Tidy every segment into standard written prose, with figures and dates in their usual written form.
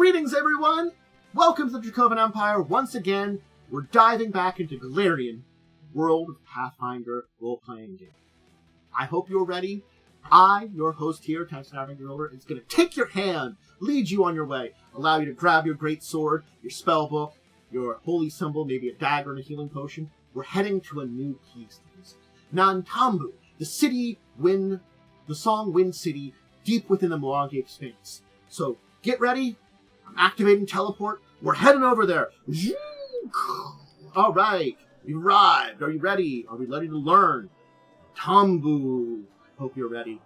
Greetings, everyone! Welcome to the Dracovin Empire. Once again, we're diving back into Golarion, world of Pathfinder role-playing game. I hope you're ready. I, your host here, Tank Navigator, is going to take your hand, lead you on your way, allow you to grab your great sword, your spell book, your holy symbol, maybe a dagger and a healing potion. We're heading to a new place to visit. Nantambu, the Song Wind City, deep within the Mwangi Expanse. So, get ready. I'm activating teleport. We're heading over there. Alright, we arrived. Are you ready? Are we ready to learn? Nantambu. Hope you're ready.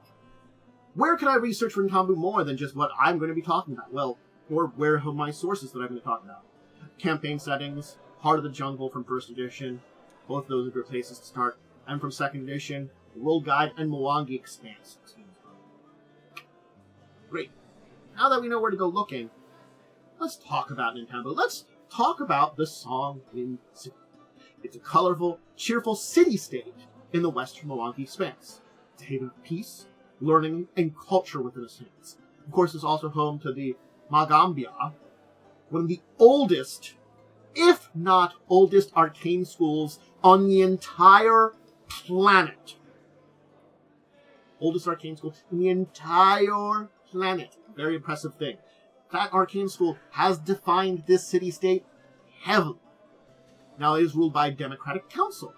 Where can I research for Nantambu more than just what I'm going to be talking about? Well, or where are my sources that I'm going to talk about? Campaign settings, Heart of the Jungle from 1st edition. Both of those are good places to start. And from 2nd edition, the World Guide and Mwangi Expanse. Great. Now that we know where to go looking, let's talk about Nantambu. Let's talk about the Song Wind City. It's a colorful, cheerful city-state in the western Mwangi Expanse. It's a haven of peace, learning, and culture within a sense. Of course, it's also home to the Magaambya, one of the oldest, if not oldest, arcane schools on the entire planet. Oldest arcane school in the entire planet. Very impressive thing. That arcane school has defined this city-state heavily. Now it is ruled by a democratic council,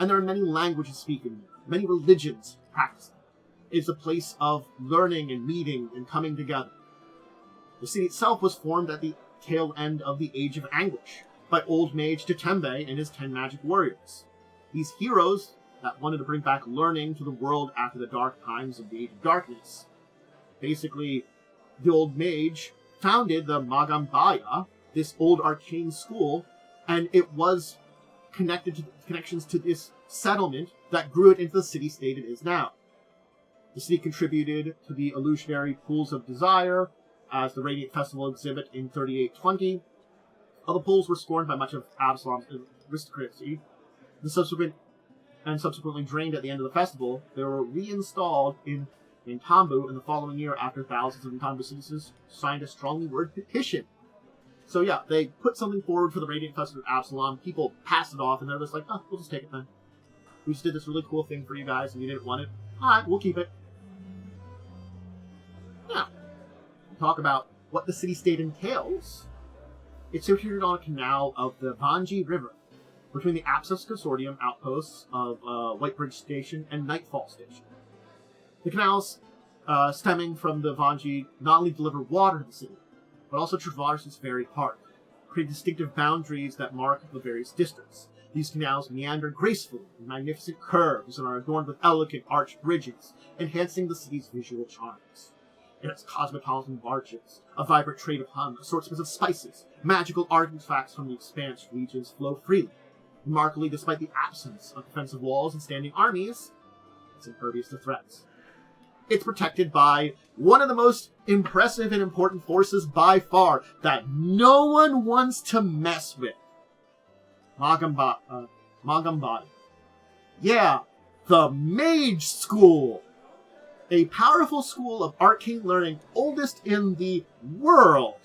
and there are many languages spoken there, many religions practiced. It's a place of learning and meeting and coming together. The city itself was formed at the tail end of the Age of Anguish by Old Mage Nantambu and his 10 magic warriors. These heroes that wanted to bring back learning to the world after the dark times of the Age of Darkness. Basically, the old mage founded the Magaambya, this old arcane school, and it was connections to this settlement that grew it into the city-state it is now. The city contributed to the illusionary Pools of Desire as the Radiant Festival exhibit in 3820. While the pools were scorned by much of Absalom's aristocracy, subsequently drained at the end of the festival, they were reinstalled in Nantambu in the following year after thousands of Nantambu citizens signed a strongly worded petition. So yeah, they put something forward for the Radiant Festival of Absalom, people passed it off, and they're just like, oh, we'll just take it then. We just did this really cool thing for you guys, and you didn't want it. Alright, we'll keep it. Now, talk about what the city-state entails. It's situated on a canal of the Mwangi River, between the Apsos Consortium outposts of Whitebridge Station and Nightfall Station. The canals stemming from the Mwangi not only deliver water to the city, but also traverse its very heart, create distinctive boundaries that mark the various districts. These canals meander gracefully in magnificent curves and are adorned with elegant arched bridges, enhancing the city's visual charms. It has cosmopolitan barges, a vibrant trade of hum, assortments of spices, magical artifacts from the Expanse regions flow freely. Remarkably, despite the absence of defensive walls and standing armies, it's impervious to threats. It's protected by one of the most impressive and important forces by far that no one wants to mess with. Magaambya. Yeah, the Mage School. A powerful school of arcane learning, oldest in the world.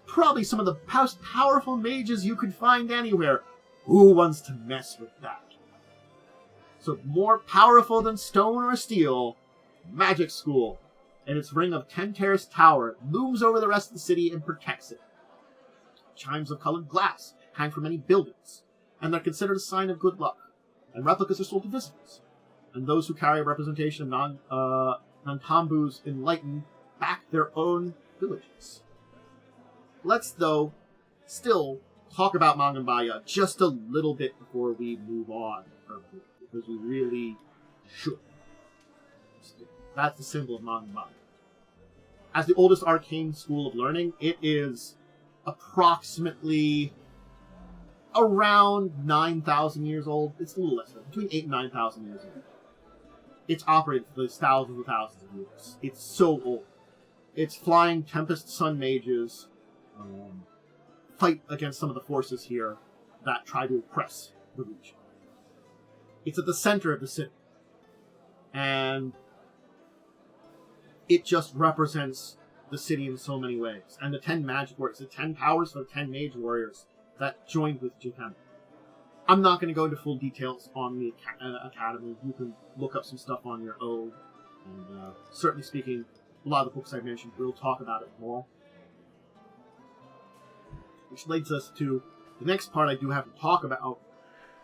Probably some of the most powerful mages you could find anywhere. Who wants to mess with that? So more powerful than stone or steel, Magic School, and its ring of 10 terraced tower looms over the rest of the city and protects it. Chimes of colored glass hang from many buildings, and they're considered a sign of good luck, and replicas are sold to visitors, and those who carry a representation of Nantambu's enlightened back their own villages. Let's, though, still talk about Magaambya just a little bit before we move on, because we really should. That's the symbol of Magaambya. As the oldest arcane school of learning, it is approximately around 9,000 years old. It's a little less than, between 8,000 and 9,000 years old. It's operated for those thousands and thousands of years. It's so old. Its flying Tempest Sun mages fight against some of the forces here that try to oppress the region. It's at the center of the city. And it just represents the city in so many ways, and the 10 magic warriors, the 10 powers for the 10 mage warriors that joined with Japan. I'm not going to go into full details on the academy. You can look up some stuff on your own, and certainly speaking, a lot of the books I mentioned will talk about it more. Which leads us to the next part I do have to talk about.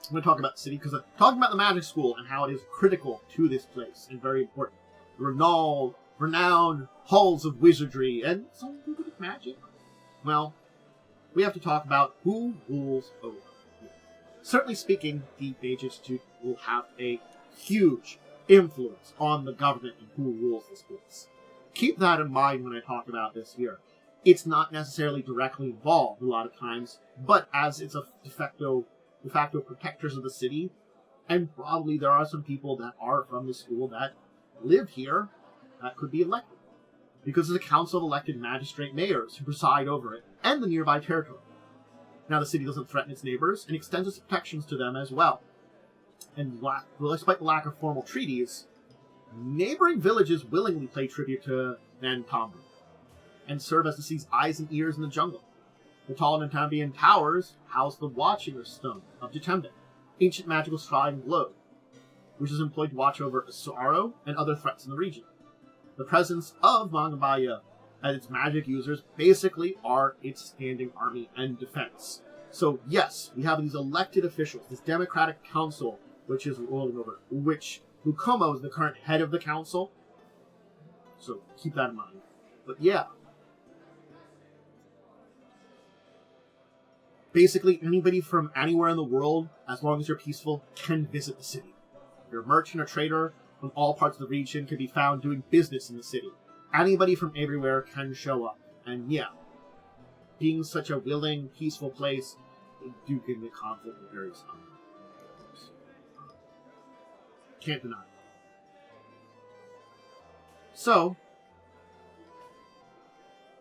I'm going to talk about the city, because I'm talking about the magic school and how it is critical to this place and very important. Renowned halls of wizardry and some bit of magic. Well, we have to talk about who rules over here. Certainly speaking, the Mage Institute will have a huge influence on the government and who rules this place. Keep that in mind when I talk about this here. It's not necessarily directly involved a lot of times, but as it's a de facto protectors of the city, and probably there are some people that are from the school that live here that could be elected, because there's a council of elected magistrate mayors who preside over it and the nearby territory. Now, the city doesn't threaten its neighbors and extends its protections to them as well. And despite the lack of formal treaties, neighboring villages willingly pay tribute to Nantambu and serve as the city's eyes and ears in the jungle. The tall Nantambian towers house the Watching Stone of Jatembe, ancient magical shrine and globe, which is employed to watch over Asaro and other threats in the region. The presence of Magaambya and its magic users basically are its standing army and defense. So yes, we have these elected officials, this democratic council, which is rolling over, which Lukomo is the current head of the council. So keep that in mind. But yeah. Basically, anybody from anywhere in the world, as long as you're peaceful, can visit the city. If you're a merchant or trader from all parts of the region can be found doing business in the city. Anybody from everywhere can show up. And yeah, being such a willing, peaceful place, they do get into conflict with various times. Can't deny it. So,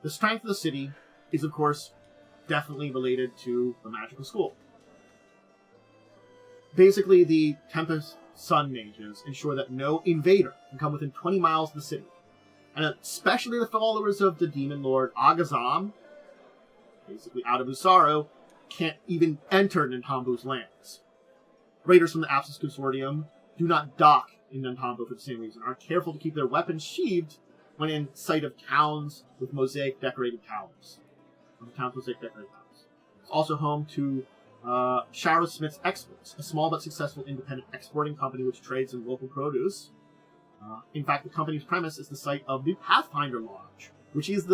the strength of the city is, of course, definitely related to the magical school. Basically, the Tempest Sun mages ensure that no invader can come within 20 miles of the city. And especially the followers of the demon lord Agazam, basically out of Usaro, can't even enter Nantambu's lands. Raiders from the Absence Consortium do not dock in Nantambu for the same reason, are careful to keep their weapons sheathed when in sight of towns with mosaic decorated towers. It's also home to Shadow Smith's Exports, a small but successful independent exporting company which trades in local produce. In fact, the company's premise is the site of the Pathfinder Lodge, which is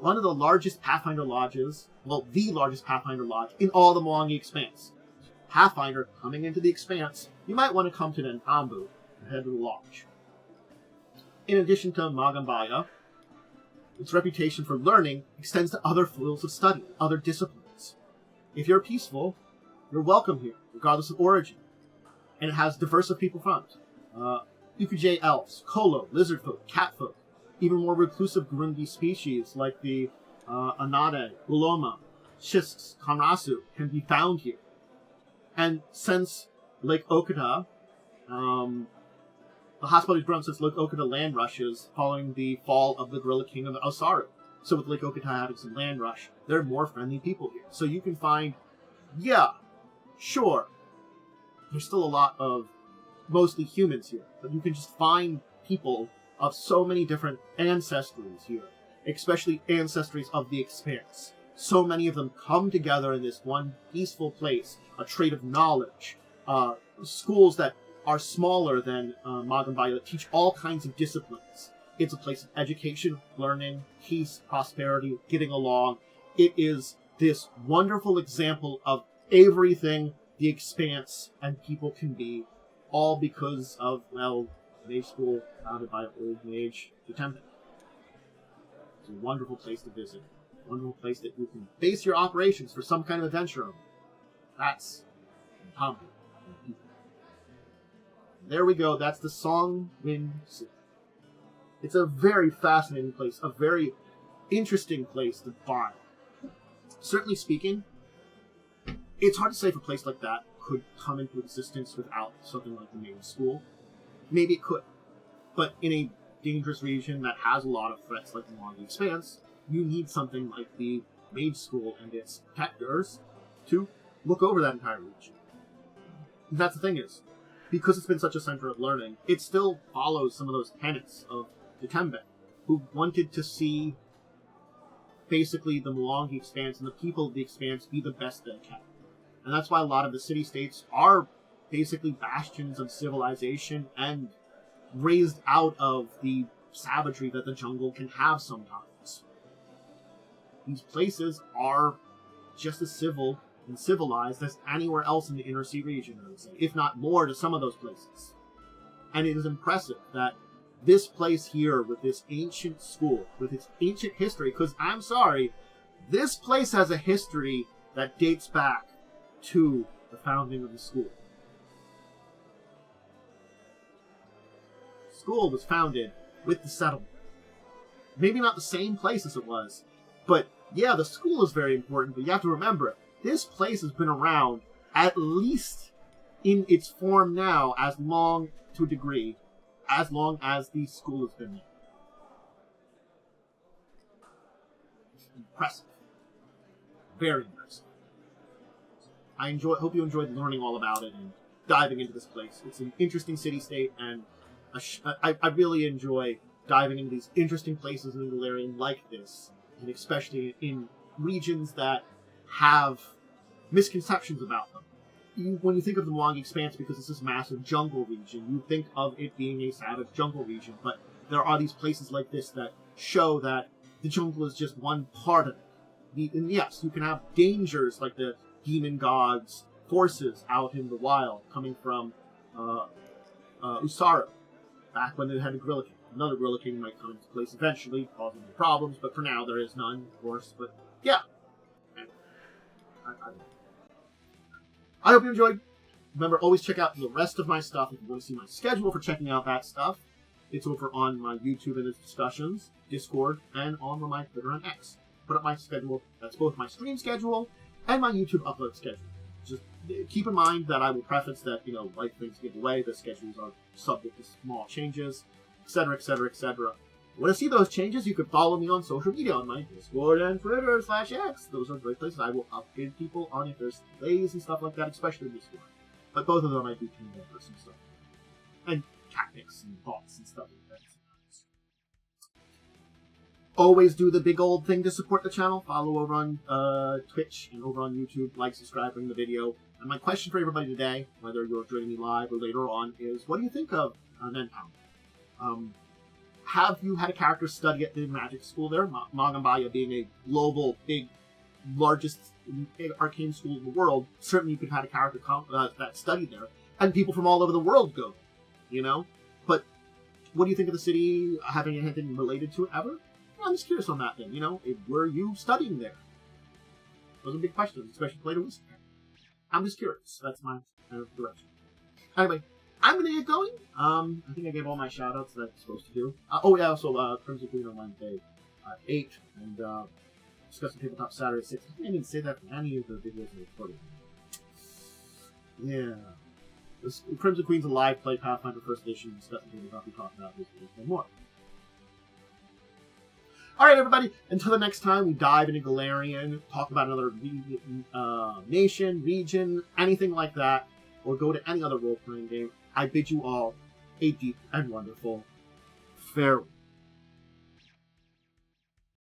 one of the largest Pathfinder lodges, well, the largest Pathfinder lodge in all the Mwangi Expanse. Pathfinder coming into the Expanse, you might want to come to Nantambu and head to the lodge. In addition to Magaambya, its reputation for learning extends to other fields of study, other disciplines. If you're peaceful, you're welcome here, regardless of origin. And it has diverse of people from it. Ukujay elves, Kolo, lizard folk, cat folk, even more reclusive Gurundi species like the Anade, Guloma, Shisks, Kanrasu can be found here. And since Lake Okata, the hospital has grown since Lake Okata land rushes following the fall of the Gorilla Kingdom of Osaru. So with Lake Okata having some land rush, there are more friendly people here. So you can find, yeah, sure, there's still a lot of mostly humans here, but you can just find people of so many different ancestries here, especially ancestries of the Expanse. So many of them come together in this one peaceful place, a trade of knowledge, schools that are smaller than Magaambya that teach all kinds of disciplines. It's a place of education, learning, peace, prosperity, getting along. It is this wonderful example of everything the Expanse and people can be, all because of, well, mage school founded by old mage Jatembe. It's a wonderful place to visit. A wonderful place that you can base your operations for some kind of adventure on. That's Nantambu. There we go. That's the Songwind City. It's a very fascinating place, a very interesting place to find. Certainly speaking, it's hard to say if a place like that could come into existence without something like the main school. Maybe it could. But in a dangerous region that has a lot of threats like the Mwangi Expanse, you need something like the Mage School and its protectors to look over that entire region. And that's the thing is, because it's been such a center of learning, it still follows some of those tenets of Nantambu, who wanted to see basically the Mwangi Expanse and the people of the Expanse be the best they can. And that's why a lot of the city-states are basically bastions of civilization and raised out of the savagery that the jungle can have sometimes. These places are just as civil and civilized as anywhere else in the Inner Sea region, I would say, if not more to some of those places. And it is impressive that this place here, with this ancient school, with its ancient history, because I'm sorry, this place has a history that dates back to the founding of the school. The school was founded with the settlement. Maybe not the same place as it was, but yeah, the school is very important, but you have to remember, this place has been around, at least in its form now, as long, to a degree, as long as the school has been there. Impressive. Very impressive. Hope you enjoyed learning all about it and diving into this place. It's an interesting city-state, and I really enjoy diving into these interesting places in Golarion like this, and especially in regions that have misconceptions about them. When you think of the Mwangi Expanse, because it's this massive jungle region, you think of it being a savage jungle region, but there are these places like this that show that the jungle is just one part of it. And yes, you can have dangers like the demon gods' forces out in the wild coming from Usara, back when they had a Gorilla King. Another Gorilla King might come into place eventually, causing problems, but for now there is none, of course. But yeah. I hope you enjoyed. Remember, always check out the rest of my stuff if you want to see my schedule for checking out that stuff. It's over on my YouTube and its discussions, Discord, and on my Twitter and X. Put up my schedule. That's both my stream schedule and my YouTube upload schedule. Just keep in mind that I will preface that, life things give away. The schedules are subject to small changes, etc., etc., etc. Want to see those changes? You can follow me on social media on my Discord and Twitter /X. Those are great places. I will update people on if there's delays and stuff like that, especially Discord. But both of them I do team members and stuff. And tactics and thoughts and stuff like that. Always do the big old thing to support the channel. Follow over on Twitch and over on YouTube. Like, subscribe, ring the video. And my question for everybody today, whether you're joining me live or later on, is what do you think of Nantambu? Have you had a character study at the magic school there? Magaambya being a global, big, largest arcane school in the world, certainly you could have had a character that studied there. And people from all over the world go, But what do you think of the city having anything related to it ever? I'm just curious on that then, were you studying there? Those are big questions, especially later this year. I'm just curious. That's my direction. Anyway, I'm going to get going. I think I gave all my shout-outs that I'm supposed to do. Also, Crimson Queen on Wednesday 8, and Discussing Tabletop Saturday 6. I didn't even say that for any of the videos I recorded. Yeah. This Crimson Queen's a live play Pathfinder 1st Edition. Discussing Tabletop we talked about this and more. Alright, everybody, until the next time we dive into Golarion, talk about another nation, region, anything like that, or go to any other role-playing game, I bid you all a deep and wonderful farewell.